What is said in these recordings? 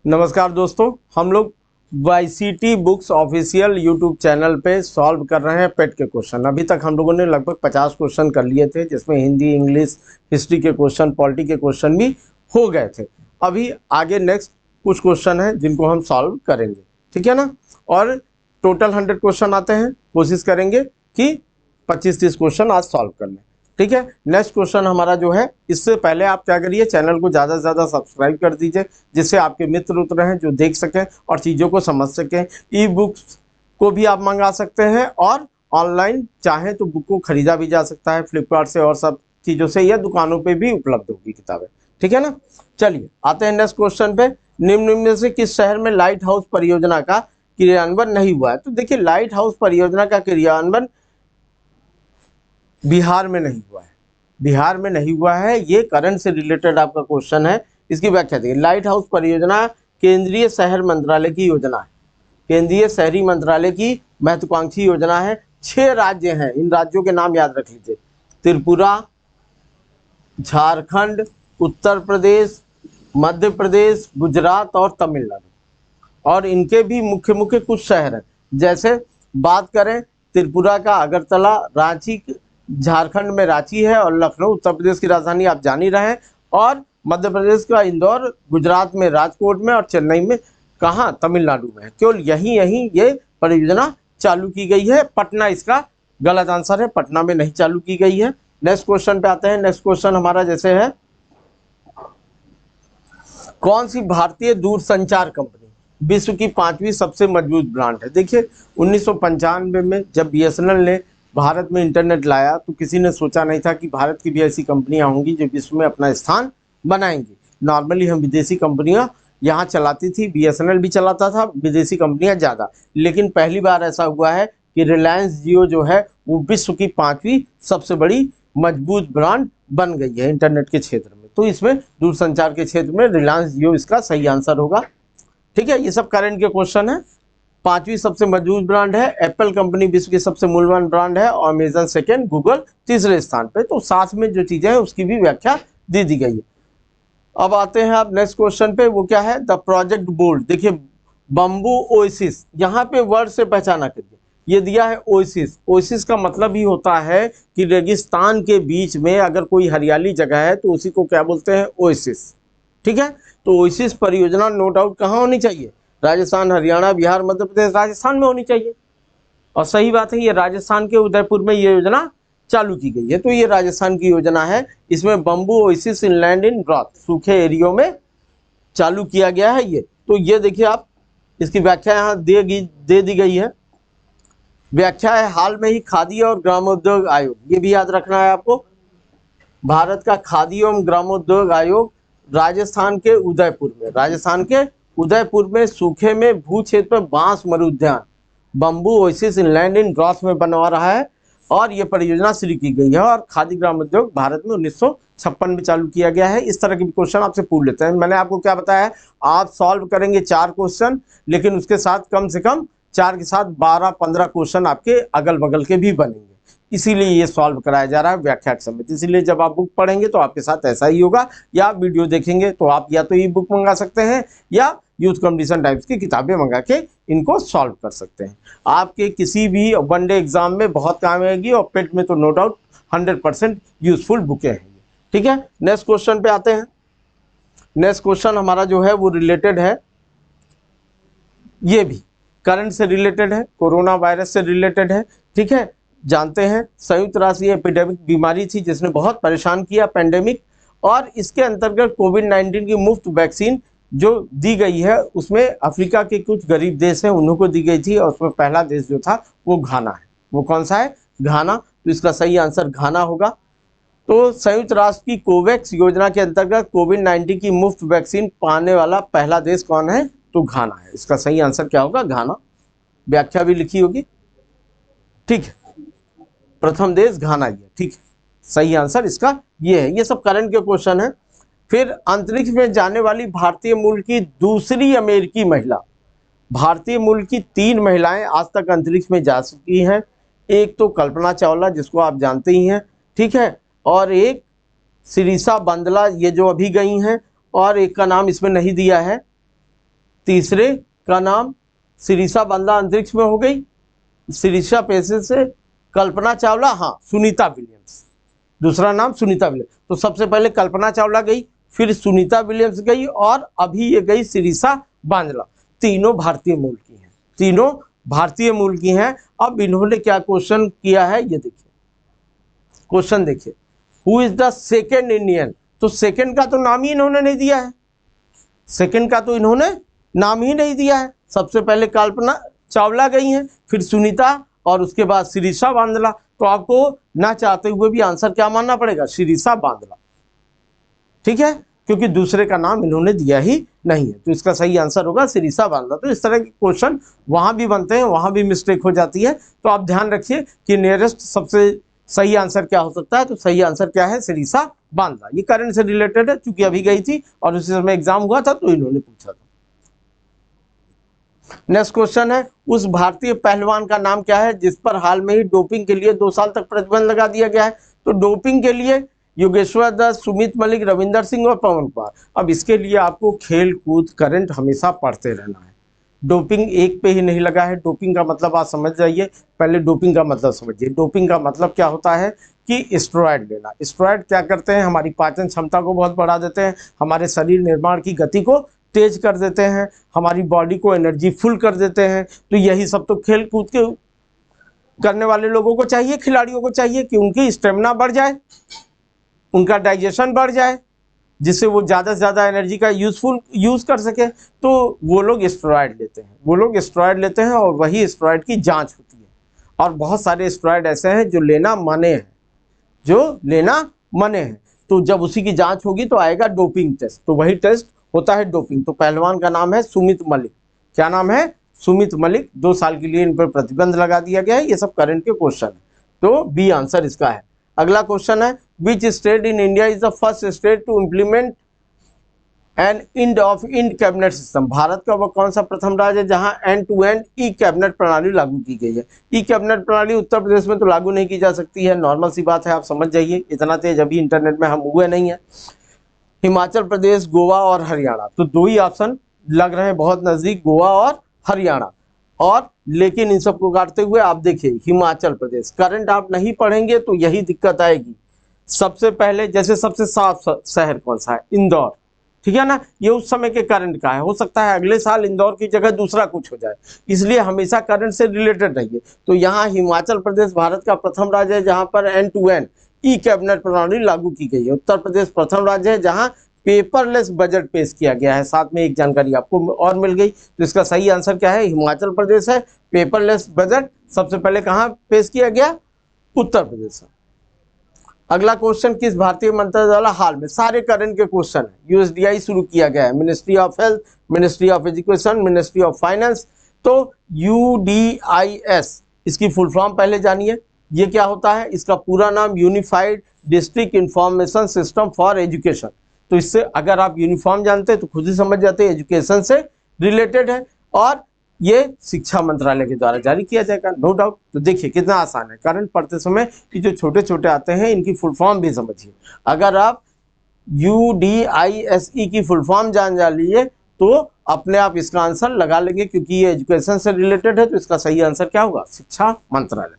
नमस्कार दोस्तों, हम लोग YCT books official YouTube channel पे सॉल्व कर रहे हैं पेट के क्वेश्चन। अभी तक हम लोगों ने लगभग 50 क्वेश्चन कर लिए थे, जिसमें हिंदी, इंग्लिश, हिस्ट्री के क्वेश्चन, पॉलिटी के क्वेश्चन भी हो गए थे। अभी आगे नेक्स्ट कुछ क्वेश्चन है जिनको हम सॉल्व करेंगे, ठीक है ना। और टोटल 100 क्वेश्चन आते हैं, कोशिश करेंगे कि 25-30 क्वेश्चन आज सॉल्व कर लें, ठीक है। नेक्स्ट क्वेश्चन हमारा जो है, इससे पहले आप क्या करिए, चैनल को ज़्यादा से ज़्यादा सब्सक्राइब कर दीजिए, जिससे आपके मित्र उत्र हैं जो देख सकें और चीज़ों को समझ सकें। ई बुक्स को भी आप मंगा सकते हैं और ऑनलाइन चाहें तो बुक को खरीदा भी जा सकता है फ्लिपकार्ट से और सब चीज़ों से, या दुकानों पे भी उपलब्ध होगी किताबें, ठीक है ना। चलिए आते हैं नेक्स्ट क्वेश्चन पे। निम्न में से किस शहर में लाइट हाउस परियोजना का क्रियान्वयन नहीं हुआ है? तो देखिए, लाइट हाउस परियोजना का क्रियान्वयन बिहार में नहीं हुआ है। बिहार में नहीं हुआ है, ये करंट से रिलेटेड आपका क्वेश्चन है। इसकी व्याख्या देखिए, लाइट हाउस परियोजना केंद्रीय शहर मंत्रालय की योजना है, केंद्रीय शहरी मंत्रालय की महत्वाकांक्षी योजना है। 6 राज्य हैं, इन राज्यों के नाम याद रख लीजिए: त्रिपुरा, झारखंड, उत्तर प्रदेश, मध्य प्रदेश, गुजरात और तमिलनाडु। और इनके भी मुख्य मुख्य कुछ शहर हैं, जैसे बात करें त्रिपुरा का अगरतला, रांची, झारखंड में रांची है, और लखनऊ उत्तर प्रदेश की राजधानी आप जान ही रहे हैं, और मध्य प्रदेश का इंदौर, गुजरात में राजकोट में, और चेन्नई में कहाँ, तमिलनाडु में है। केवल यहीं यहीं ये परियोजना चालू की गई है। पटना इसका गलत आंसर है, पटना में नहीं चालू की गई है। नेक्स्ट क्वेश्चन पे आते हैं। नेक्स्ट क्वेश्चन हमारा जैसे है, कौन सी भारतीय दूरसंचार कंपनी विश्व की 5वीं सबसे मजबूत ब्रांड है? देखिए, 1995 में जब BSNL ने भारत में इंटरनेट लाया तो किसी ने सोचा नहीं था कि भारत की भी ऐसी कंपनियां होंगी जो विश्व में अपना स्थान बनाएंगी। नॉर्मली हम विदेशी कंपनियां यहाँ चलाती थी, BSNL भी चलाता था, विदेशी कंपनियां ज़्यादा। लेकिन पहली बार ऐसा हुआ है कि रिलायंस जियो जो है वो विश्व की 5वीं सबसे बड़ी मजबूत ब्रांड बन गई है इंटरनेट के क्षेत्र में। तो इसमें दूरसंचार के क्षेत्र में रिलायंस जियो इसका सही आंसर होगा, ठीक है। ये सब करंट के क्वेश्चन है। 5वीं सबसे मजबूत ब्रांड है, एप्पल कंपनी विश्व की सबसे मूल्यवान ब्रांड है, और अमेजन सेकेंड, गूगल तीसरे स्थान पे। तो साथ में जो चीजें हैं उसकी भी व्याख्या दे दी गई है। अब आते हैं आप नेक्स्ट क्वेश्चन पे, वो क्या है, द प्रोजेक्ट बोल्ड। देखिए, बम्बू ओएसिस, यहाँ पे वर्ड से पहचाना करिए, ये दिया है ओएसिस। ओएसिस का मतलब ही होता है कि रेगिस्तान के बीच में अगर कोई हरियाली जगह है तो उसी को क्या बोलते हैं, ओएसिस, ठीक है। तो ओएसिस परियोजना नो डाउट कहाँ होनी चाहिए, राजस्थान, हरियाणा, बिहार, मध्य प्रदेश, राजस्थान में होनी चाहिए। और सही बात है, ये राजस्थान के उदयपुर में ये योजना चालू की गई है। तो ये राजस्थान की योजना है। इसमें बम्बू ओएसिस इनलैंड इन ड्रॉट, सूखे एरियो में चालू किया गया है ये। तो ये देखिए आप, इसकी व्याख्या यहाँ दे दी गई है। व्याख्या है, हाल में ही खादी और ग्रामोद्योग आयोग, ये भी याद रखना है आपको। भारत का खादी एवं ग्रामोद्योग आयोग राजस्थान के उदयपुर में सूखे में भू क्षेत्र पर बांस मरुद्यान बम्बू ओएसिस इनलैंड इन ड्रॉट में बनवा रहा है, और ये परियोजना शुरू की गई है। और खादी ग्रामोद्योग भारत में 1956 में चालू किया गया है। इस तरह के क्वेश्चन आपसे पूछ लेते हैं। मैंने आपको क्या बताया है, आप सॉल्व करेंगे 4 क्वेश्चन, लेकिन उसके साथ कम से कम 4 के साथ 12-15 क्वेश्चन आपके अगल बगल के भी बनेंगे, इसीलिए ये सॉल्व कराया जा रहा है व्याख्या समेत। इसीलिए जब आप बुक पढ़ेंगे तो आपके साथ ऐसा ही होगा, या वीडियो देखेंगे तो आप या तो ई बुक मंगा सकते हैं या यूथ कंपटीशन टाइप्स की किताबें मंगा के इनको सॉल्व कर सकते हैं। आपके किसी भी वनडे एग्जाम में बहुत काम आएगी, और पेट में तो नो डाउट 100% यूजफुल बुकें हैं, ठीक है। नेक्स्ट क्वेश्चन पे आते हैं। नेक्स्ट क्वेश्चन हमारा जो है वो रिलेटेड है, ये भी करंट से रिलेटेड है, कोरोना वायरस से रिलेटेड है, ठीक है। जानते हैं, संयुक्त राष्ट्र एपिडेमिक बीमारी थी जिसने बहुत परेशान किया, पेंडेमिक, और इसके अंतर्गत कोविड-19 की मुफ्त वैक्सीन जो दी गई है उसमें अफ्रीका के कुछ गरीब देश हैं उन्हों को दी गई थी, और उसमें पहला देश जो था वो घाना है। वो कौन सा है, घाना। तो इसका सही आंसर घाना होगा। तो संयुक्त राष्ट्र की कोवैक्स योजना के अंतर्गत कोविड-19 की मुफ्त वैक्सीन पाने वाला पहला देश कौन है, तो घाना है। इसका सही आंसर क्या होगा, घाना। व्याख्या भी लिखी होगी, ठीक है। प्रथम देश घाना ही है, ठीक है। सही आंसर इसका ये है। ये सब करंट के क्वेश्चन है। फिर अंतरिक्ष में जाने वाली भारतीय मूल की दूसरी अमेरिकी महिला, भारतीय मूल की 3 महिलाएं आज तक अंतरिक्ष में जा चुकी हैं। एक तो कल्पना चावला, जिसको आप जानते ही हैं, ठीक है, और एक सिरिसा बंदला, ये जो अभी गई हैं, और एक का नाम इसमें नहीं दिया है, तीसरे का नाम शिरीषा बांद्रा अंतरिक्ष में हो गई, शिरीषा पेशे से कल्पना चावला, हाँ सुनीता विलियम्स, दूसरा नाम सुनीता विलियम्स। तो सबसे पहले कल्पना चावला गई, फिर सुनीता विलियम्स गई और अभी ये गई शिरीषा बांद्रा। तीनों भारतीय मूल की हैं, तीनों भारतीय मूल की हैं। अब इन्होंने क्या क्वेश्चन किया है ये देखिए, क्वेश्चन देखिए, who is the second Indian. तो सेकेंड का तो नाम ही इन्होंने नहीं दिया है, सेकेंड का तो इन्होंने नाम ही नहीं दिया है। सबसे पहले कल्पना चावला गई हैं, फिर सुनीता और उसके बाद शिरीषा बांद्रा। तो आपको ना चाहते हुए भी आंसर क्या मानना पड़ेगा, शिरीषा बांद्रा, ठीक है, क्योंकि दूसरे का नाम इन्होंने दिया ही नहीं है। तो इसका सही आंसर होगा शिरीषा बांद्रा। तो इस तरह के क्वेश्चन वहां भी बनते हैं, वहां भी मिस्टेक हो जाती है। तो आप ध्यान रखिए कि नियरेस्ट सबसे सही आंसर क्या हो सकता है। तो सही आंसर क्या है, शिरीषा बांद्रा। ये करंट से रिलेटेड है, चूंकि अभी गई थी और उसी समय एग्जाम हुआ था तो इन्होंने पूछा था। नेक्स्ट क्वेश्चन है, उस भारतीय पहलवान का नाम क्या है जिस पर हाल में ही डोपिंग के लिए 2 साल तक प्रतिबंध लगा दिया गया है। तो डोपिंग के लिए योगेश्वर दत्त, सुमित मलिक, रविंदर सिंह और पवन कुमार। अब इसके लिए आपको खेल कूद करंट हमेशा पढ़ते रहना है। डोपिंग एक पे ही नहीं लगा है। डोपिंग का मतलब आप समझ जाइए, पहले डोपिंग का मतलब समझिए। डोपिंग का मतलब क्या होता है कि स्टेरॉयड लेना। स्टेरॉयड क्या करते हैं, हमारी पाचन क्षमता को बहुत बढ़ा देते हैं, हमारे शरीर निर्माण की गति को तेज कर देते हैं, हमारी बॉडी को एनर्जी फुल कर देते हैं। तो यही सब तो खेल कूद के करने वाले लोगों को चाहिए, खिलाड़ियों को चाहिए कि उनकी स्टेमिना बढ़ जाए, उनका डाइजेशन बढ़ जाए, जिससे वो ज़्यादा से ज़्यादा एनर्जी का यूज़ कर सके। तो वो लोग स्टेरॉयड लेते हैं, वो लोग स्टेरॉयड लेते हैं और वही स्टेरॉयड की जांच होती है। और बहुत सारे स्टेरॉयड ऐसे हैं जो लेना मने हैं, जो लेना मने हैं। तो जब उसी की जांच होगी तो आएगा डोपिंग टेस्ट। तो वही टेस्ट होता है डोपिंग। तो पहलवान का नाम है सुमित मलिक। क्या नाम है, सुमित मलिक। 2 साल के लिए इन पर प्रतिबंध लगा दिया गया है। ये सब करंट के क्वेश्चन है, तो बी आंसर इसका है। अगला क्वेश्चन है, which state in India is the first state to implement an end of end cabinet system. Bharat का वह कौन सा प्रथम राज्य है जहां end to end e cabinet प्रणाली लागू की गई है। ई कैबिनेट प्रणाली उत्तर प्रदेश में तो लागू नहीं की जा सकती है, नॉर्मल सी बात है, आप समझ जाइए, इतना तेज अभी इंटरनेट में हम हुए नहीं है। हिमाचल प्रदेश, गोवा और हरियाणा। तो 2 ही ऑप्शन लग रहे हैं बहुत नजदीक, गोवा और हरियाणा। और लेकिन इन सबको काटते हुए आप देखिए हिमाचल प्रदेश। करंट आप नहीं पढ़ेंगे तो यही दिक्कत आएगी। सबसे पहले जैसे सबसे साफ शहर कौन सा है, इंदौर, ठीक है ना। ये उस समय के करंट का है, हो सकता है अगले साल इंदौर की जगह दूसरा कुछ हो जाए, इसलिए हमेशा करंट से रिलेटेड रहिए। तो यहाँ हिमाचल प्रदेश भारत का प्रथम राज्य है जहां पर end to end e cabinet प्रणाली लागू की गई है। उत्तर प्रदेश प्रथम राज्य है जहां पेपरलेस बजट पेश किया गया है। साथ में एक जानकारी आपको और मिल गई। तो इसका सही आंसर क्या है, हिमाचल प्रदेश है। पेपरलेस बजट सबसे पहले कहां पेश किया गया, उत्तर प्रदेश है। अगला क्वेश्चन, किस भारतीय मंत्रालय द्वारा हाल में, सारे करंट के क्वेश्चन है, यूएसडीआई शुरू किया गया है। Ministry of health, ministry of education, ministry of finance. तो यूडीआईएस इसकी फुल फॉर्म पहले जानिए, ये क्या होता है। इसका पूरा नाम unified district information system for education. तो इससे अगर आप यूनिफॉर्म जानते हैं तो खुद ही समझ जाते हैं एजुकेशन से रिलेटेड है, और ये शिक्षा मंत्रालय के द्वारा जारी किया जाएगा, नो डाउट। तो देखिए कितना आसान है, करंट पढ़ते समय कि जो छोटे छोटे आते हैं इनकी फुल फॉर्म भी समझिए। अगर आप UDISE की फुल फॉर्म जान लीजिए तो अपने आप इसका आंसर लगा लेंगे, क्योंकि ये एजुकेशन से रिलेटेड है। तो इसका सही आंसर क्या होगा, शिक्षा मंत्रालय।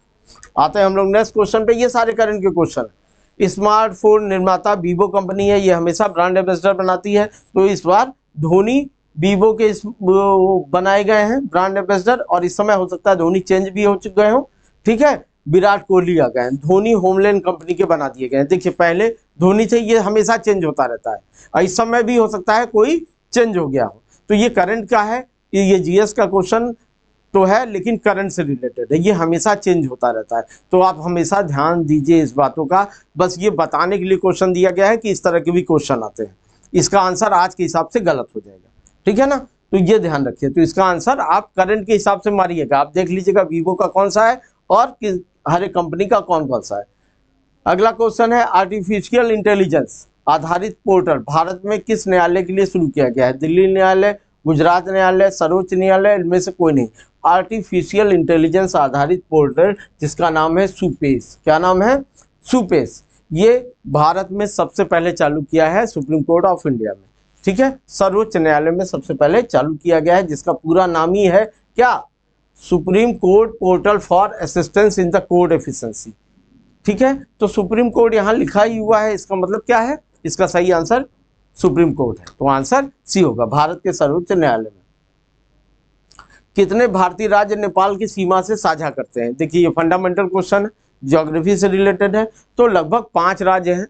आते हैं हम लोग नेक्स्ट क्वेश्चन पे। ये सारे करंट के क्वेश्चन है। स्मार्टफोन निर्माता वीवो कंपनी है, ये हमेशा ब्रांड एम्बेसडर बनाती है। तो इस बार धोनी वीवो के बनाए गए हैं ब्रांड एम्बेसडर, और इस समय हो सकता है धोनी चेंज भी हो चुके हो, ठीक है। विराट कोहली आ गए हैं, धोनी होमलैंड कंपनी के बना दिए गए हैं। देखिए पहले धोनी थे, ये हमेशा चेंज होता रहता है, और इस समय भी हो सकता है कोई चेंज हो गया हो। तो ये करंट का है, ये जीएस का क्वेश्चन तो है लेकिन करंट से रिलेटेड है, ये हमेशा चेंज होता रहता है। तो आप हमेशा ध्यान दीजिए इस बातों का। बस ये बताने के लिए क्वेश्चन दिया गया है कि इस तरह के भी क्वेश्चन आते हैं। इसका आंसर आज के हिसाब से गलत हो जाएगा, ठीक है ना। तो ये ध्यान रखिए। तो इसका आंसर आप करंट के हिसाब से मारिएगा, आप देख लीजिएगा वीवो का कौन सा है और हर एक कंपनी का कौन कौन सा है। अगला क्वेश्चन है, आर्टिफिशियल इंटेलिजेंस आधारित पोर्टल भारत में किस न्यायालय के लिए शुरू किया गया है। दिल्ली न्यायालय, गुजरात न्यायालय, सर्वोच्च न्यायालय, इनमें से कोई नहीं। आर्टिफिशियल इंटेलिजेंस आधारित पोर्टल जिसका नाम है सुपेस। क्या नाम है, सुपेस। ये भारत में सबसे पहले चालू किया है सुप्रीम कोर्ट ऑफ इंडिया में। ठीक है, सर्वोच्च न्यायालय में सबसे पहले चालू किया गया है, जिसका पूरा नाम ही है क्या, supreme court portal for assistance in the court efficiency. ठीक है, तो सुप्रीम कोर्ट यहाँ लिखा ही हुआ है, इसका मतलब क्या है, इसका सही आंसर सुप्रीम कोर्ट है, तो आंसर सी होगा। भारत के सर्वोच्च न्यायालय में कितने भारतीय राज्य नेपाल की सीमा से साझा करते हैं? देखिए ये फंडामेंटल क्वेश्चन है, ज्योग्राफी से रिलेटेड है, तो लगभग 5 राज्य हैं,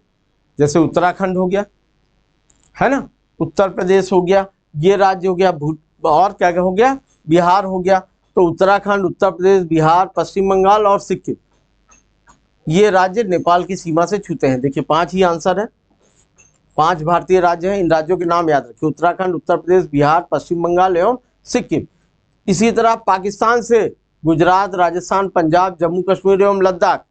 जैसे उत्तराखंड हो गया, है ना, उत्तर प्रदेश हो गया, ये राज्य हो गया, और क्या क्या हो गया, बिहार हो गया। तो उत्तराखंड, उत्तर प्रदेश, बिहार, पश्चिम बंगाल और सिक्किम, ये राज्य नेपाल की सीमा से छूते हैं। देखिए 5 ही आंसर है, 5 भारतीय राज्य हैं, इन राज्यों के नाम याद रखिए, उत्तराखंड, उत्तर प्रदेश, बिहार, पश्चिम बंगाल एवं सिक्किम। इसी तरह पाकिस्तान से गुजरात, राजस्थान, पंजाब, जम्मू कश्मीर एवं लद्दाख,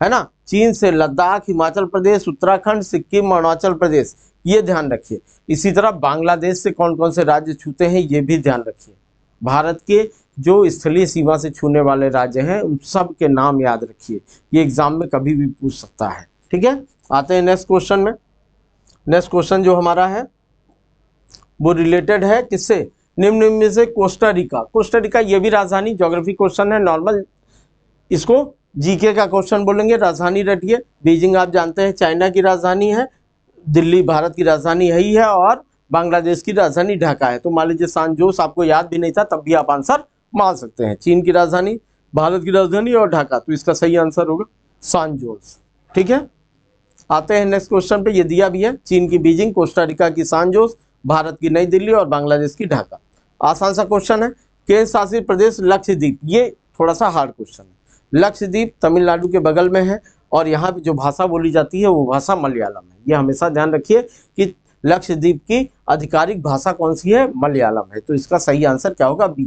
है ना, चीन से लद्दाख, हिमाचल प्रदेश, उत्तराखंड, सिक्किम, अरुणाचल प्रदेश, ये ध्यान रखिए। इसी तरह बांग्लादेश से कौन कौन से राज्य छूते हैं, ये भी ध्यान रखिए। भारत के जो स्थलीय सीमा से छूने वाले राज्य हैं उन सब के नाम याद रखिए, ये एग्जाम में कभी भी पूछ सकता है। ठीक है, आते हैं नेक्स्ट क्वेश्चन में। नेक्स्ट क्वेश्चन जो हमारा है वो रिलेटेड है किससे, निम्न में से कोस्टा रिका। कोस्टा रिका ये भी राजधानी, ज्योग्राफी क्वेश्चन है नॉर्मल, इसको जीके का क्वेश्चन बोलेंगे। राजधानी रटिए, बीजिंग आप जानते हैं चाइना की राजधानी है, दिल्ली भारत की राजधानी यही है, और बांग्लादेश की राजधानी ढाका है। तो मान लीजिए सान जोस आपको याद भी नहीं था, तब भी आप आंसर मान सकते हैं। चीन की राजधानी, भारत की राजधानी और ढाका, तो इसका सही आंसर होगा सान जोस। ठीक है, आते हैं नेक्स्ट क्वेश्चन पे, ये दिया भी है, चीन की बीजिंग, कोस्टा रिका की सान जोस, भारत की नई दिल्ली और बांग्लादेश की ढाका। आसान सा क्वेश्चन है। केंद्र शासित प्रदेश लक्षद्वीप, ये थोड़ा सा हार्ड क्वेश्चन है। लक्षद्वीप तमिलनाडु के बगल में है, और यहाँ पे जो भाषा बोली जाती है वो भाषा मलयालम है। ये हमेशा ध्यान रखिए कि लक्षद्वीप की आधिकारिक भाषा कौन सी है, मलयालम है। तो इसका सही आंसर क्या होगा, बी।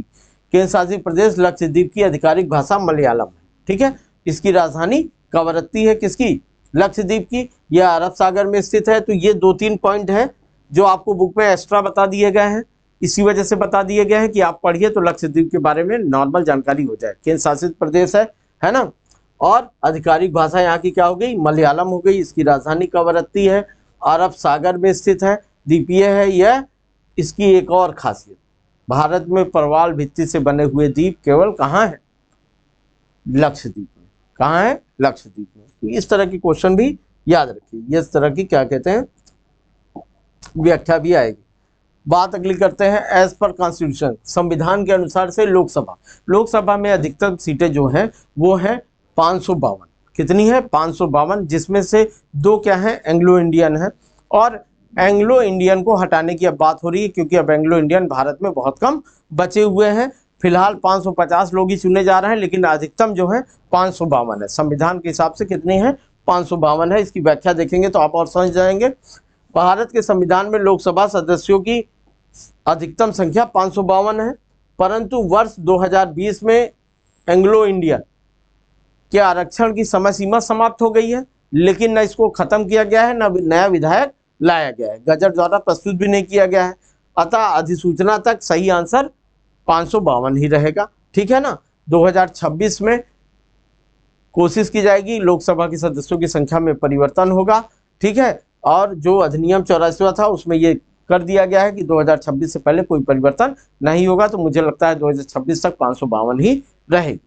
केंद्र शासित प्रदेश लक्षद्वीप की आधिकारिक भाषा मलयालम है। ठीक है, इसकी राजधानी कवरत्ती है, किसकी, लक्षद्वीप की। यह अरब सागर में स्थित है। तो ये 2-3 पॉइंट है जो आपको बुक में एक्स्ट्रा बता दिए गए हैं, इसी वजह से बता दिए गए हैं कि आप पढ़िए तो लक्षद्वीप के बारे में नॉर्मल जानकारी हो जाए। केंद्र शासित प्रदेश है ना, और आधिकारिक भाषा यहाँ की क्या हो गई, मलयालम हो गई। इसकी राजधानी कवरत्ती है, अरब सागर में स्थित है, द्वीपीय है यह। इसकी एक और खासियत, भारत में प्रवाल भित्ति से बने हुए द्वीप केवल कहाँ है, लक्षद्वीप में। कहाँ है, लक्षद्वीप में। तो इस तरह की क्वेश्चन भी याद रखिए, इस तरह की क्या कहते हैं व्याख्या भी आएगी। बात अगली करते हैं, एज पर कॉन्स्टिट्यूशन, संविधान के अनुसार से लोकसभा में अधिकतम सीटें जो हैं वो हैं 552। कितनी है, 552, जिसमें से 2 क्या है, एंग्लो इंडियन है। और एंग्लो इंडियन को हटाने की अब बात हो रही है, क्योंकि अब एंग्लो इंडियन भारत में बहुत कम बचे हुए हैं। फिलहाल 550 लोग ही चुने जा रहे हैं, लेकिन अधिकतम जो है 552 है। संविधान के हिसाब से कितनी है, 552 है। इसकी व्याख्या देखेंगे तो आप और समझ जाएंगे। भारत के संविधान में लोकसभा सदस्यों की अधिकतम संख्या 552 है, परंतु वर्ष 2020 में एंग्लो इंडियन के आरक्षण की समय सीमा समाप्त हो गई है, लेकिन न इसको खत्म किया गया है, न नया विधायक लाया गया है, गजट द्वारा प्रस्तुत भी नहीं किया गया है। अतः अधिसूचना तक सही आंसर 552 ही रहेगा। ठीक है ना, 2026 में कोशिश की जाएगी लोकसभा के सदस्यों की संख्या में परिवर्तन होगा। ठीक है, और जो अधिनियम 84वां था उसमें ये कर दिया गया है कि 2026 से पहले कोई परिवर्तन नहीं होगा। तो मुझे लगता है 2026 तक 552 ही रहेगी।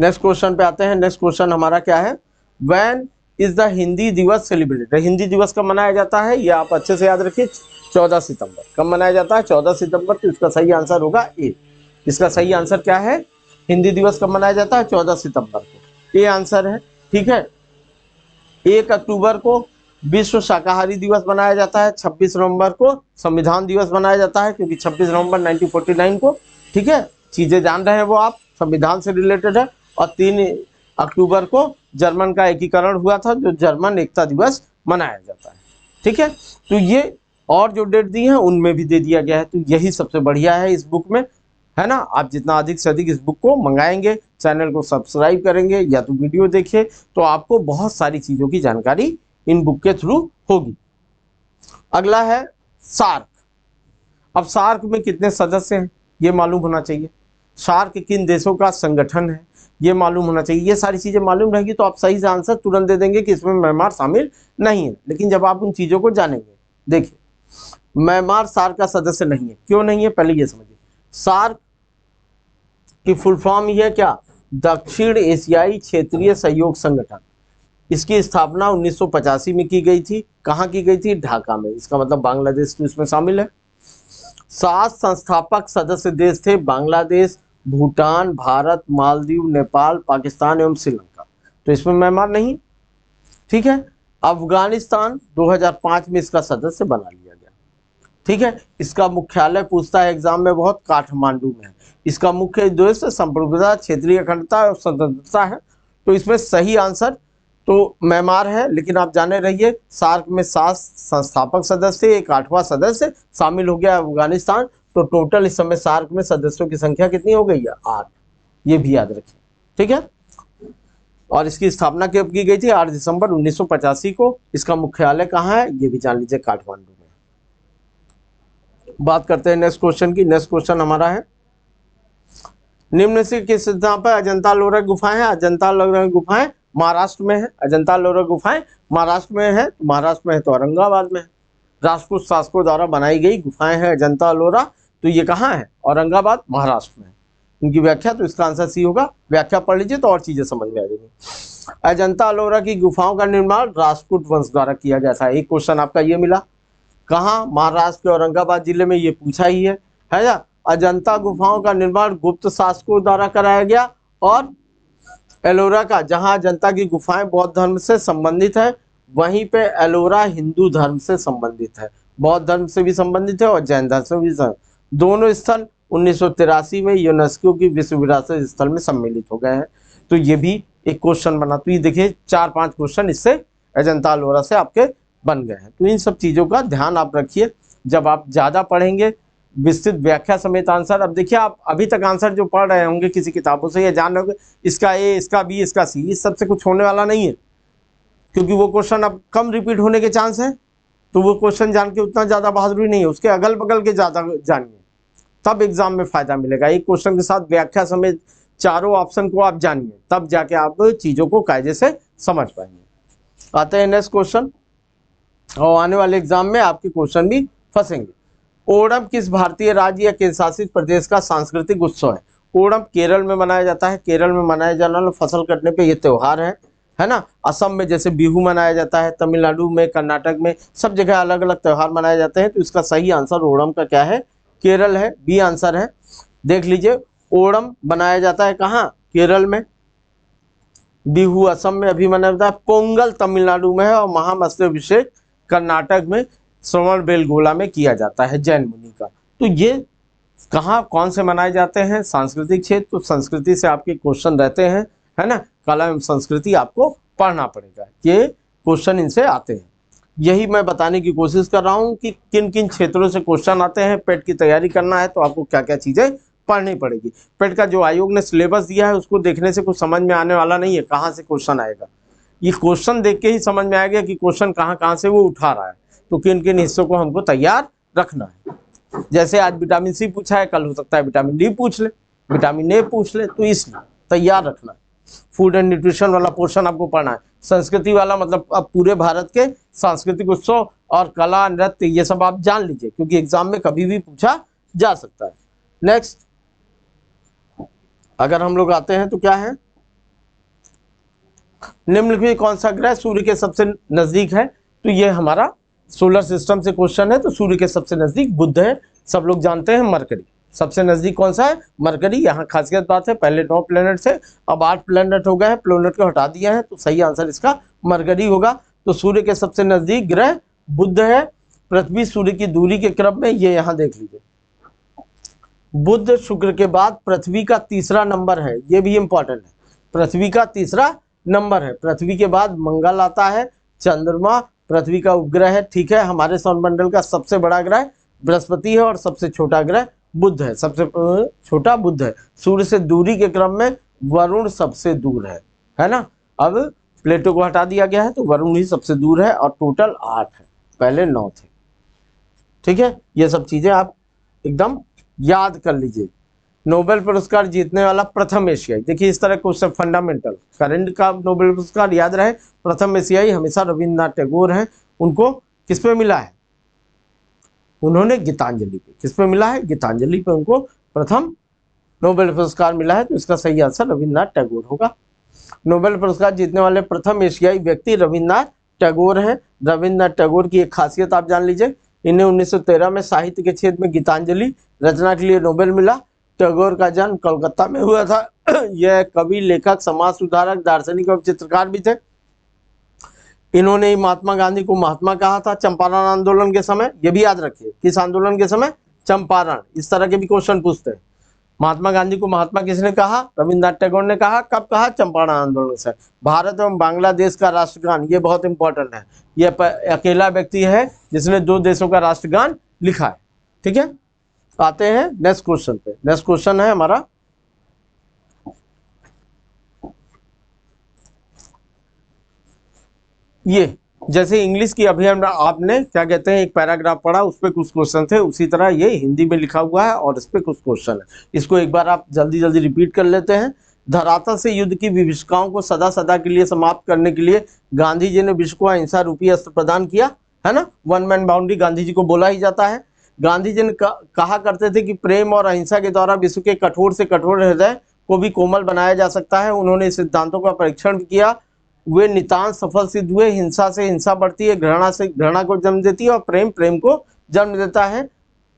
नेक्स्ट क्वेश्चन पे आते हैं। नेक्स्ट क्वेश्चन हमारा क्या है, व्हेन इज द हिंदी दिवस सेलिब्रेटेड। हिंदी दिवस कब मनाया जाता है, ये आप अच्छे से याद रखिए, 14 सितंबर। कब मनाया जाता है, 14 सितंबर। तो इसका सही आंसर होगा ए। इसका सही आंसर क्या है, हिंदी दिवस कब मनाया जाता है, 14 सितंबर को, ये आंसर है। ठीक है, 1 अक्टूबर को विश्व शाकाहारी दिवस मनाया जाता है, 26 नवंबर को संविधान दिवस मनाया जाता है, क्योंकि 26 नवंबर 1949 को, ठीक है, चीजें जान रहे हैं वो आप, संविधान से रिलेटेड है। और 3 अक्टूबर को जर्मन का एकीकरण हुआ था, जो जर्मन एकता दिवस मनाया जाता है। ठीक है, तो ये और जो डेट दी है उनमें भी दे दिया गया है। तो यही सबसे बढ़िया है इस बुक में, है ना। आप जितना अधिक से अधिक इस बुक को मंगाएंगे, चैनल को सब्सक्राइब करेंगे या तो वीडियो देखिए, तो आपको बहुत सारी चीज़ों की जानकारी इन बुक के थ्रू होगी। अगला है सार्क। अब सार्क में कितने सदस्य हैं ये मालूम होना चाहिए। सार्क किन देशों का संगठन है, ये मालूम होना चाहिए। ये सारी चीजें मालूम रहेगी तो आप सही से आंसर तुरंत दे देंगे कि इसमें म्यांमार शामिल नहीं है। लेकिन जब आप उन चीजों को जानेंगे, देखिए म्यांमार सार्क का सदस्य नहीं है, क्यों नहीं है पहले ये समझिए। सार्क की फुल फॉर्म ये क्या, दक्षिण एशियाई क्षेत्रीय सहयोग संगठन। इसकी स्थापना 1985 में की गई थी। कहाँ की गई थी, ढाका में। इसका मतलब बांग्लादेश तो इसमें शामिल है। 7 संस्थापक सदस्य देश थे, बांग्लादेश, भूटान, भारत, मालदीव, नेपाल, पाकिस्तान एवं श्रीलंका। तो इसमें म्यांमार नहीं, ठीक है। अफगानिस्तान 2005 में इसका सदस्य बना लिया गया, ठीक है। इसका मुख्यालय पूछता है एग्जाम में बहुत, काठमांडू में है। इसका मुख्य उद्देश्य संप्रभुता, क्षेत्रीय अखंडता और स्वतंत्रता है। तो इसमें सही आंसर तो म्यांमार है। लेकिन आप जाने रहिए सार्क में 7 संस्थापक सदस्य, एक 8वां सदस्य शामिल हो गया अफगानिस्तान। तो टोटल इस समय सार्क में सदस्यों की संख्या कितनी हो गई है, 8। ये भी याद रखिए, ठीक है। और इसकी स्थापना कब की गई थी, 8 दिसंबर 1985 को। इसका मुख्यालय कहाँ है, ये भी जान लीजिए, काठमांडू में। बात करते हैं नेक्स्ट क्वेश्चन की। नेक्स्ट क्वेश्चन हमारा है, निम्न से किस स्थान पर अजंता लोरा गुफाएं हैं। अजंता लोरा गुफाएं महाराष्ट्र में है। अजंता लोरा गुफाएं महाराष्ट्र में है। महाराष्ट्र में है तो औरंगाबाद में है। राजपूत शासकों द्वारा बनाई गई गुफाएं हैं अजंता लोरा। तो ये कहाँ है, औरंगाबाद, महाराष्ट्र में है। इनकी व्याख्या, तो इसका आंसर सी होगा। व्याख्या पढ़ लीजिए तो और चीजें समझ में आ जाएंगी। अजंता लोरा की गुफाओं का निर्माण राजपूत वंश द्वारा किया गया था। एक क्वेश्चन आपका ये मिला, कहाँ, महाराष्ट्र के औरंगाबाद जिले में, ये पूछा ही है ना। अजंता गुफाओं का निर्माण गुप्त शासकों द्वारा कराया गया। और एलोरा का, जहां अजंता की गुफाएं बौद्ध धर्म से संबंधित है, वहीं पे एलोरा हिंदू धर्म से संबंधित है। बौद्ध धर्म से भी संबंधित है और जैन धर्म से भी दोनों स्थल 1983 में यूनेस्को की विश्व विरासत स्थल में सम्मिलित हो गए हैं। तो ये भी एक क्वेश्चन बना। तो ये देखिए 4-5 क्वेश्चन इससे अजंता एलोरा से आपके बन गए हैं। तो इन सब चीजों का ध्यान आप रखिए। जब आप ज्यादा पढ़ेंगे, विस्तृत व्याख्या समेत आंसर। अब देखिए आप अभी तक आंसर जो पढ़ रहे होंगे किसी किताबों से, या जान रहे होंगे इसका ए, इसका बी, इसका सी, इस सबसे कुछ होने वाला नहीं है, क्योंकि वो क्वेश्चन अब कम रिपीट होने के चांस है। तो वो क्वेश्चन जान के उतना ज्यादा बहादुरी नहीं है, उसके अगल बगल के ज्यादा जानिए, तब एग्जाम में फायदा मिलेगा। एक क्वेश्चन के साथ व्याख्या समेत चारों ऑप्शन को आप जानिए, तब जाके आप चीजों को कायदे से समझ पाएंगे। आते हैं नेक्स्ट क्वेश्चन, और आने वाले एग्जाम में आपके क्वेश्चन भी फंसेंगे। ओणम किस भारतीय राज्य या केंद्र शासित प्रदेश का सांस्कृतिक उत्सव है। ओणम केरल में मनाया जाता है। केरल में मनाया जाने वाला फसल कटने पे ये त्योहार है ना। असम में जैसे बिहू मनाया जाता है, तमिलनाडु में, कर्नाटक में, सब जगह अलग अलग त्योहार मनाए जाते हैं। तो इसका सही आंसर ओणम का क्या है, केरल है, बी आंसर है। देख लीजिए ओणम मनाया जाता है कहाँ, केरल में। बिहू असम में अभी मनाया जाता है। पोंगल तमिलनाडु में है। और महामस्तकाभिषेक कर्नाटक में श्रवण बेलगोला में किया जाता है, जैन मुनि का। तो ये कहाँ कौन से मनाए जाते हैं, सांस्कृतिक क्षेत्र। तो संस्कृति से आपके क्वेश्चन रहते हैं, है ना। कला एवं संस्कृति आपको पढ़ना पड़ेगा, ये क्वेश्चन इनसे आते हैं। यही मैं बताने की कोशिश कर रहा हूँ कि किन किन क्षेत्रों से क्वेश्चन आते हैं। पेट की तैयारी करना है तो आपको क्या क्या चीजें पढ़नी पड़ेगी। पेट का जो आयोग ने सिलेबस दिया है उसको देखने से कुछ समझ में आने वाला नहीं है कहाँ से क्वेश्चन आएगा। ये क्वेश्चन देख के ही समझ में आएगा कि क्वेश्चन कहाँ कहाँ से वो उठा रहा है। तो किन किन हिस्सों को हमको तैयार रखना है। जैसे आज विटामिन सी पूछा है, कल हो सकता है विटामिन डी पूछ ले, विटामिन ए पूछ ले। तो इसलिए तैयार रखना है। फूड एंड न्यूट्रिशन वाला पोर्शन आपको पढ़ना है। संस्कृति वाला मतलब अब पूरे भारत के सांस्कृतिक उत्सव और कला, नृत्य, ये सब आप जान लीजिए, क्योंकि एग्जाम में कभी भी पूछा जा सकता है। नेक्स्ट अगर हम लोग आते हैं तो क्या है, निम्नलिखित में कौन सा ग्रह सूर्य के सबसे नजदीक है। तो ये हमारा सोलर सिस्टम से क्वेश्चन है। तो सूर्य के सबसे नजदीक बुध है, सब लोग जानते हैं। मरकरी सबसे नजदीक कौन सा है, मरकरी। यहाँ खासियत बात है, पहले 9 प्लेनेट थे, अब 8 प्लेनेट हो गए हैं, प्लेनेट को हटा दिया है। तो सही आंसर इसका मरकरी होगा। तो सूर्य के सबसे नजदीक ग्रह बुध है। पृथ्वी सूर्य की दूरी के क्रम में ये यहाँ देख लीजिए, बुध शुक्र के बाद पृथ्वी का तीसरा नंबर है। ये भी इंपॉर्टेंट है, पृथ्वी का तीसरा नंबर है। पृथ्वी के बाद मंगल आता है, चंद्रमा पृथ्वी का उपग्रह है, ठीक है। हमारे सौरमंडल का सबसे बड़ा ग्रह बृहस्पति है और सबसे छोटा ग्रह बुध है। सबसे छोटा बुध है। सूर्य से दूरी के क्रम में वरुण सबसे दूर है ना। अब प्लेटो को हटा दिया गया है तो वरुण ही सबसे दूर है, और टोटल 8 है, पहले 9 थे, ठीक है। ये सब चीजें आप एकदम याद कर लीजिए। नोबेल पुरस्कार जीतने वाला प्रथम एशियाई, देखिए इस तरह क्वेश्चन फंडामेंटल करंट का नोबेल पुरस्कार याद रहे, प्रथम एशियाई हमेशा रविन्द्रनाथ टैगोर हैं। उनको किस पे मिला है? उन्होंने गीतांजलि पे। किस पे मिला है? गीतांजलि पे उनको प्रथम नोबेल पुरस्कार मिला है। तो इसका सही आंसर रविन्द्रनाथ टैगोर होगा। नोबेल पुरस्कार जीतने वाले प्रथम एशियाई व्यक्ति रविन्द्रनाथ टैगोर हैं। रविन्द्रनाथ टैगोर की एक खासियत आप जान लीजिए, इन्हें 1913 में साहित्य के क्षेत्र में गीतांजलि रचना के लिए नोबेल मिला। टैगोर का जन्म कोलकाता में हुआ था। यह कवि, लेखक, समाज सुधारक, दार्शनिक और चित्रकार भी थे। इन्होंने ही महात्मा गांधी को महात्मा कहा था चंपारण आंदोलन के समय। यह भी याद रखिए, किस आंदोलन के समय? चंपारण। इस तरह के भी क्वेश्चन पूछते हैं। महात्मा गांधी को महात्मा किसने कहा? रविन्द्रनाथ टैगोर ने कहा। कब कहा? चंपारण आंदोलन से। भारत एवं बांग्लादेश का राष्ट्रगान, ये बहुत इंपॉर्टेंट है, ये अकेला व्यक्ति है जिसने दो देशों का राष्ट्रगान लिखा है। ठीक है, आते हैं नेक्स्ट क्वेश्चन पे। नेक्स्ट क्वेश्चन है हमारा, ये जैसे इंग्लिश की अभी हम आपने क्या कहते हैं एक पैराग्राफ पढ़ा, उस पर कुछ क्वेश्चन थे, उसी तरह ये हिंदी में लिखा हुआ है और इस पे कुछ क्वेश्चन है। इसको एक बार आप जल्दी जल्दी रिपीट कर लेते हैं। धरातल से युद्ध की विभीषिकाओं को सदा सदा के लिए समाप्त करने के लिए गांधी जी ने विश्व को अहिंसा रूपी अस्त्र प्रदान किया, है ना। One man boundary Gandhi ji को बोला ही जाता है। गांधी जी ने कहा करते थे कि प्रेम और अहिंसा के द्वारा विश्व के कठोर से कठोर हृदय को भी कोमल बनाया जा सकता है। उन्होंने इस सिद्धांतों का परीक्षण किया, वे नितांत सफल सिद्ध हुए। हिंसा से हिंसा बढ़ती है, घृणा से घृणा को जन्म देती है और प्रेम प्रेम को जन्म देता है।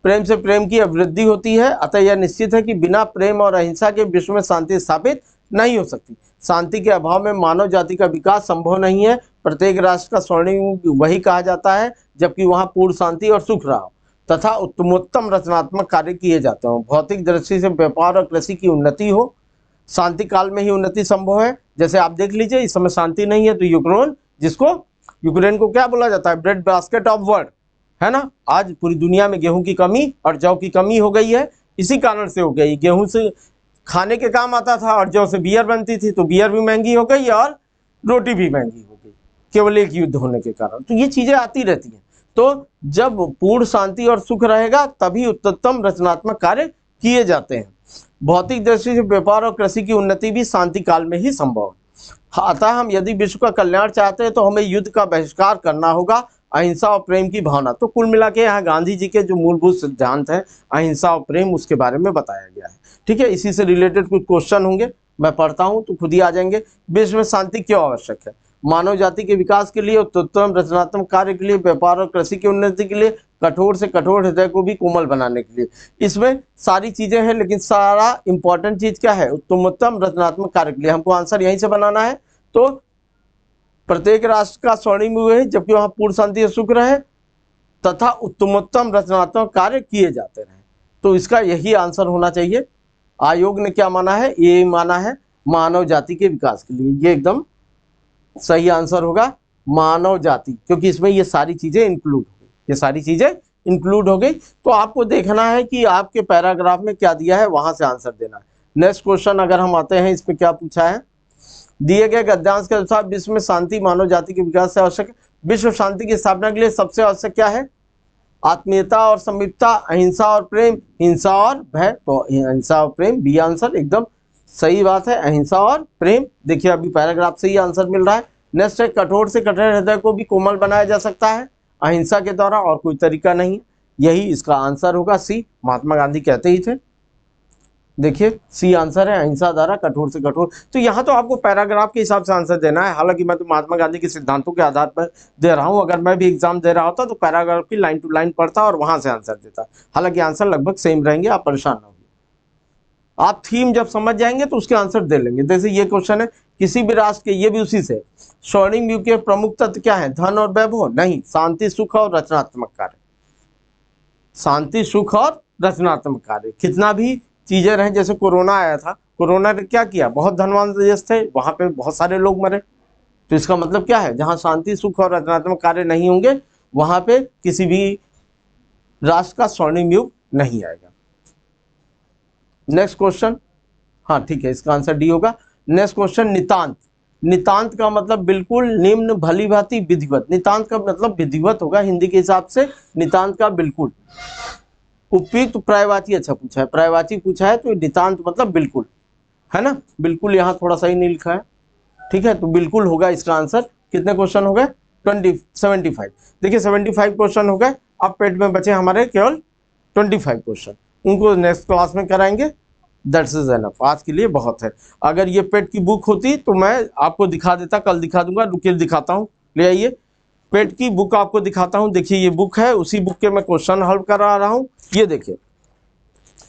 प्रेम से प्रेम की अभिवृद्धि होती है। अतः यह निश्चित है कि बिना प्रेम और अहिंसा के विश्व में शांति स्थापित नहीं हो सकती। शांति के अभाव में मानव जाति का विकास संभव नहीं है। प्रत्येक राष्ट्र का स्वर्णिम युग वही कहा जाता है जबकि वहां पूर्ण शांति और सुख रहा हो तथा उत्तमोत्तम रचनात्मक कार्य किए जाते हो। भौतिक दृष्टि से व्यापार और कृषि की उन्नति हो। शांति काल में ही उन्नति संभव है। जैसे आप देख लीजिए, इस समय शांति नहीं है तो यूक्रेन, जिसको यूक्रेन को क्या बोला जाता है? ब्रेड बास्केट ऑफ वर्ल्ड, है ना। आज पूरी दुनिया में गेहूं की कमी और जौ की कमी हो गई है। इसी कारण से हो गई। गेहूं से खाने के काम आता था और जौ से बियर बनती थी, तो बियर भी महंगी हो गई और रोटी भी महंगी हो गई, केवल एक युद्ध होने के कारण। तो ये चीजें आती रहती हैं। तो जब पूर्ण शांति और सुख रहेगा तभी उत्तम रचनात्मक कार्य किए जाते हैं। भौतिक दृष्टि से व्यापार और कृषि की उन्नति भी शांति काल में ही संभव है। अतः हम यदि विश्व का कल्याण चाहते हैं तो हमें युद्ध का बहिष्कार करना होगा, अहिंसा और प्रेम की भावना। तो कुल मिला के यहाँ गांधी जी के जो मूलभूत सिद्धांत हैं अहिंसा और प्रेम, उसके बारे में बताया गया है। ठीक है, इसी से रिलेटेड कुछ क्वेश्चन होंगे, मैं पढ़ता हूँ तो खुद ही आ जाएंगे। विश्व में शांति क्यों आवश्यक है? मानव जाति के विकास के लिए, उत्तम रचनात्मक कार्य के लिए, व्यापार और कृषि की उन्नति के लिए, कठोर से कठोर हृदय को भी कोमल बनाने के लिए। इसमें सारी चीजें हैं, लेकिन सारा इंपॉर्टेंट चीज क्या है? उत्तमोत्तम रचनात्मक कार्य के लिए। हमको आंसर यहीं से बनाना है। तो प्रत्येक राष्ट्र का स्वर्णिम युग है जबकि वहां पूर्ण शांति और सुख रहे तथा उत्तमोत्तम रचनात्मक कार्य किए जाते रहे। तो इसका यही आंसर होना चाहिए। आयोग ने क्या माना है? ये माना है मानव जाति के विकास के लिए। ये एकदम सही आंसर होगा, मानव जाति, क्योंकि इसमें ये सारी चीजें इंक्लूड हो गई। ये सारी चीजें इंक्लूड हो गई। तो आपको देखना है कि आपके पैराग्राफ में क्या दिया है, वहां से आंसर देना है। नेक्स्ट क्वेश्चन अगर हम आते हैं, इसमें क्या पूछा है? दिए गए गद्यांश के अनुसार विश्व में शांति मानव जाति के विकास से आवश्यक है। विश्व शांति की स्थापना के लिए सबसे आवश्यक क्या है? आत्मीयता और संविप्ता, अहिंसा और प्रेम, हिंसा और भय। तो अहिंसा और प्रेम बी आंसर, एकदम सही बात है, अहिंसा और प्रेम। देखिए अभी पैराग्राफ से ही आंसर मिल रहा है। नेक्स्ट है, कठोर से कठोर हृदय को भी कोमल बनाया जा सकता है अहिंसा के द्वारा, और कोई तरीका नहीं। यही इसका आंसर होगा, सी। महात्मा गांधी कहते ही थे। देखिए सी आंसर है, अहिंसा द्वारा कठोर से कठोर। तो यहाँ तो आपको पैराग्राफ के हिसाब से आंसर देना है। हालांकि मैं तो महात्मा गांधी के सिद्धांतों के आधार पर दे रहा हूँ। अगर मैं भी एग्जाम दे रहा होता तो पैराग्राफ की लाइन टू लाइन पढ़ता और वहां से आंसर देता। हालांकि आंसर लगभग सेम रहेंगे, आप परेशान ना हो। आप थीम जब समझ जाएंगे तो उसके आंसर दे लेंगे। जैसे ये क्वेश्चन है, किसी भी राष्ट्र के, ये भी उसी से, स्वर्णिम युग के प्रमुख तत्व क्या है? धन और वैभव? नहीं, शांति, सुख और रचनात्मक कार्य। शांति, सुख और रचनात्मक कार्य। कितना भी चीजें रहे, जैसे कोरोना आया था, कोरोना ने क्या किया? बहुत धनवान देश थे, वहां पे बहुत सारे लोग मरे। तो इसका मतलब क्या है? जहां शांति, सुख और रचनात्मक कार्य नहीं होंगे वहां पे किसी भी राष्ट्र का स्वर्णिम युग नहीं आएगा। नेक्स्ट क्वेश्चन, हाँ ठीक है, इसका आंसर डी होगा। नेक्स्ट क्वेश्चन, नितांत। नितांत का मतलब बिल्कुल, निम्न, भली भांति, विधिवत। नितांत का मतलब विधिवत होगा हिंदी के हिसाब से, नितांत का बिल्कुल। उपयुक्त पर्यायवाची अच्छा पूछा है, पर्यायवाची पूछा है तो नितांत मतलब बिल्कुल, है ना, बिल्कुल यहाँ थोड़ा सही नहीं लिखा है, ठीक है, तो बिल्कुल होगा इसका आंसर। कितने क्वेश्चन हो गए? 75। देखिए 75 क्वेश्चन हो गए, अब पेट में बचे हमारे केवल 25 क्वेश्चन, उनको नेक्स्ट क्लास में कराएंगे। दैट्स इज एनफ, आज के लिए बहुत है। अगर ये पेट की बुक होती तो मैं आपको दिखा देता, कल दिखा दूंगा, रुकिए दिखाता हूँ, ले आइए पेट की बुक आपको दिखाता हूँ। देखिए ये बुक है, उसी बुक के मैं क्वेश्चन हल करा रहा हूँ। ये देखिए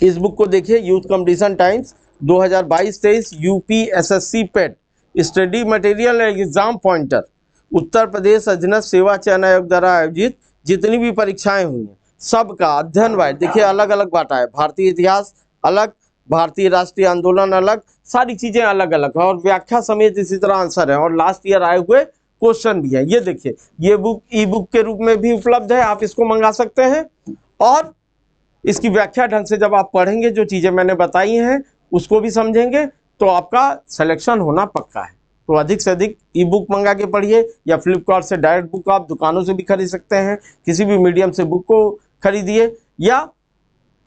इस बुक को देखिए, यूथ कंपटीशन टाइम्स 2022-23 यूपीएसएससी पेट study material exam pointer, Uttar Pradesh अधीनस्थ सेवा चयन आयोग द्वारा आयोजित जितनी भी परीक्षाएं हुई हैं सबका अध्ययन वाइज, देखिए अलग अलग बांटा है, भारतीय इतिहास अलग, भारतीय राष्ट्रीय आंदोलन अलग, सारी चीजें अलग अलग है, और व्याख्या समेत इसी तरह आंसर है, और लास्ट ईयर आए हुए क्वेश्चन भी है। ये देखिए ये बुक ई बुक के रूप में भी उपलब्ध है, आप इसको मंगा सकते हैं, और इसकी व्याख्या ढंग से जब आप पढ़ेंगे, जो चीजें मैंने बताई हैं उसको भी समझेंगे, तो आपका सिलेक्शन होना पक्का है। तो अधिक से अधिक ई बुक मंगा के पढ़िए, या फ्लिपकार्ट से डायरेक्ट बुक आप दुकानों से भी खरीद सकते हैं, किसी भी मीडियम से बुक को खरीदिए, या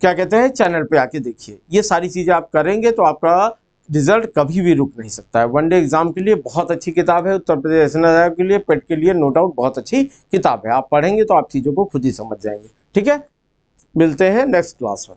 क्या कहते हैं चैनल पे आके देखिए। ये सारी चीजें आप करेंगे तो आपका रिजल्ट कभी भी रुक नहीं सकता है। वनडे एग्जाम के लिए बहुत अच्छी किताब है, उत्तर प्रदेश नेशनल आयोग के लिए, पेट के लिए नो डाउट बहुत अच्छी किताब है। आप पढ़ेंगे तो आप चीजों को खुद ही समझ जाएंगे। ठीक है, मिलते हैं नेक्स्ट क्लास में।